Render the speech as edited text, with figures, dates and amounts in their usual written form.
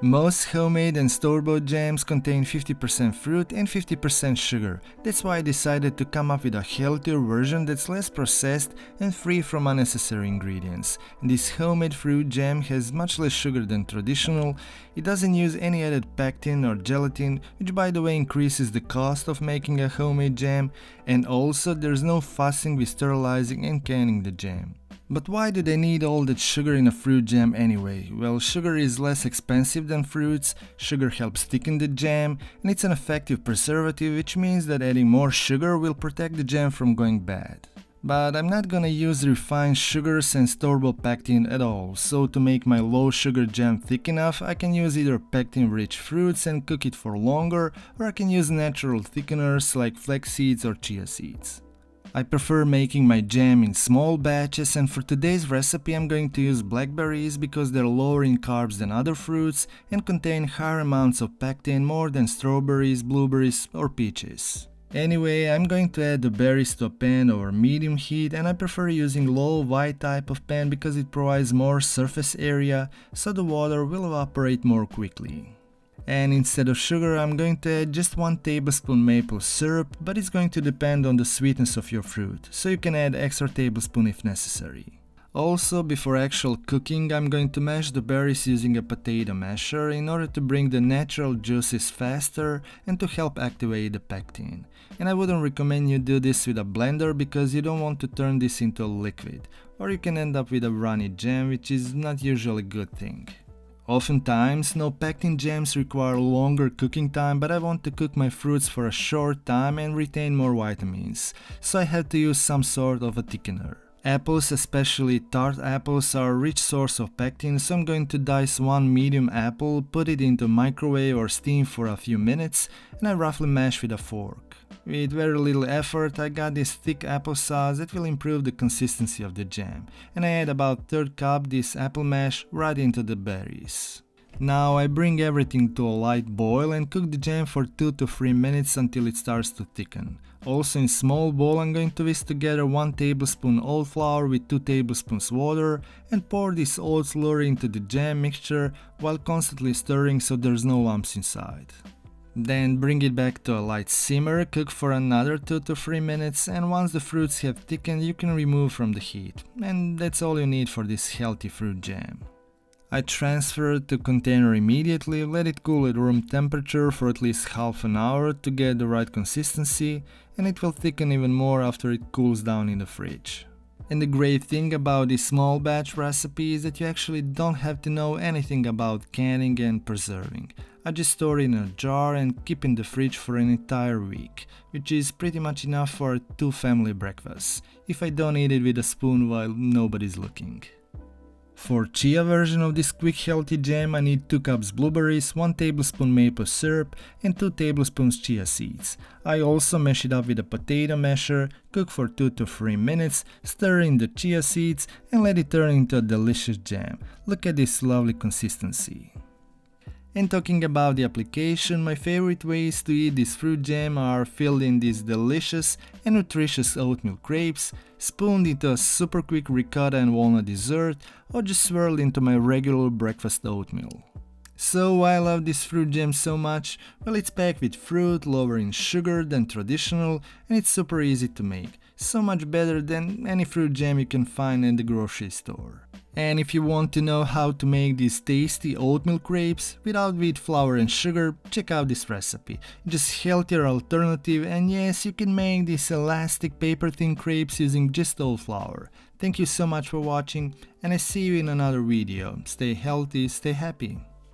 Most homemade and store-bought jams contain 50% fruit and 50% sugar. That's why I decided to come up with a healthier version that's less processed and free from unnecessary ingredients. And this homemade fruit jam has much less sugar than traditional. It doesn't use any added pectin or gelatin, which by the way increases the cost of making a homemade jam, and also there's no fussing with sterilizing and canning the jam. But why do they need all that sugar in a fruit jam anyway? Well, sugar is less expensive than fruits, sugar helps thicken the jam, and it's an effective preservative, which means that adding more sugar will protect the jam from going bad. But I'm not gonna use refined sugars and store-bought pectin at all, so to make my low sugar jam thick enough, I can use either pectin-rich fruits and cook it for longer, or I can use natural thickeners like flax seeds or chia seeds. I prefer making my jam in small batches, and for today's recipe I'm going to use blackberries because they're lower in carbs than other fruits and contain higher amounts of pectin, more than strawberries, blueberries or peaches. Anyway, I'm going to add the berries to a pan over medium heat, and I prefer using low white type of pan because it provides more surface area, so the water will evaporate more quickly. And instead of sugar, I'm going to add just 1 tablespoon maple syrup, but it's going to depend on the sweetness of your fruit, so you can add extra tablespoon if necessary. Also, before actual cooking, I'm going to mash the berries using a potato masher in order to bring the natural juices faster and to help activate the pectin. And I wouldn't recommend you do this with a blender because you don't want to turn this into a liquid, or you can end up with a runny jam, which is not usually a good thing. Oftentimes, no pectin jams require longer cooking time, but I want to cook my fruits for a short time and retain more vitamins, so I had to use some sort of a thickener. Apples, especially tart apples, are a rich source of pectin, so I'm going to dice 1 medium apple, put it into microwave or steam for a few minutes, and I roughly mash with a fork. With very little effort, I got this thick applesauce that will improve the consistency of the jam, and I add about 1/3 cup this apple mash right into the berries. Now I bring everything to a light boil and cook the jam for 2 to 3 minutes until it starts to thicken. Also in small bowl I'm going to whisk together 1 tablespoon oat flour with 2 tablespoons water and pour this oat slurry into the jam mixture while constantly stirring so there's no lumps inside. Then bring it back to a light simmer, cook for another 2 to 3 minutes, and once the fruits have thickened you can remove from the heat. And that's all you need for this healthy fruit jam. I transfer it to container immediately, let it cool at room temperature for at least half an hour to get the right consistency, and it will thicken even more after it cools down in the fridge. And the great thing about this small batch recipe is that you actually don't have to know anything about canning and preserving. I just store it in a jar and keep in the fridge for an entire week, which is pretty much enough for 2 family breakfasts, if I don't eat it with a spoon while nobody's looking. For chia version of this quick healthy jam I need 2 cups blueberries, 1 tablespoon maple syrup and 2 tablespoons chia seeds. I also mash it up with a potato masher, cook for 2 to 3 minutes, stir in the chia seeds and let it turn into a delicious jam. Look at this lovely consistency. And talking about the application, my favorite ways to eat this fruit jam are filled in these delicious and nutritious oatmeal crepes, spooned into a super quick ricotta and walnut dessert, or just swirled into my regular breakfast oatmeal. So why I love this fruit jam so much? Well, it's packed with fruit, lower in sugar than traditional, and it's super easy to make. So much better than any fruit jam you can find in the grocery store. And if you want to know how to make these tasty oatmeal crepes without wheat flour and sugar, check out this recipe. Just healthier alternative, and yes, you can make these elastic paper thin crepes using just oat flour. Thank you so much for watching, and I see you in another video. Stay healthy, stay happy.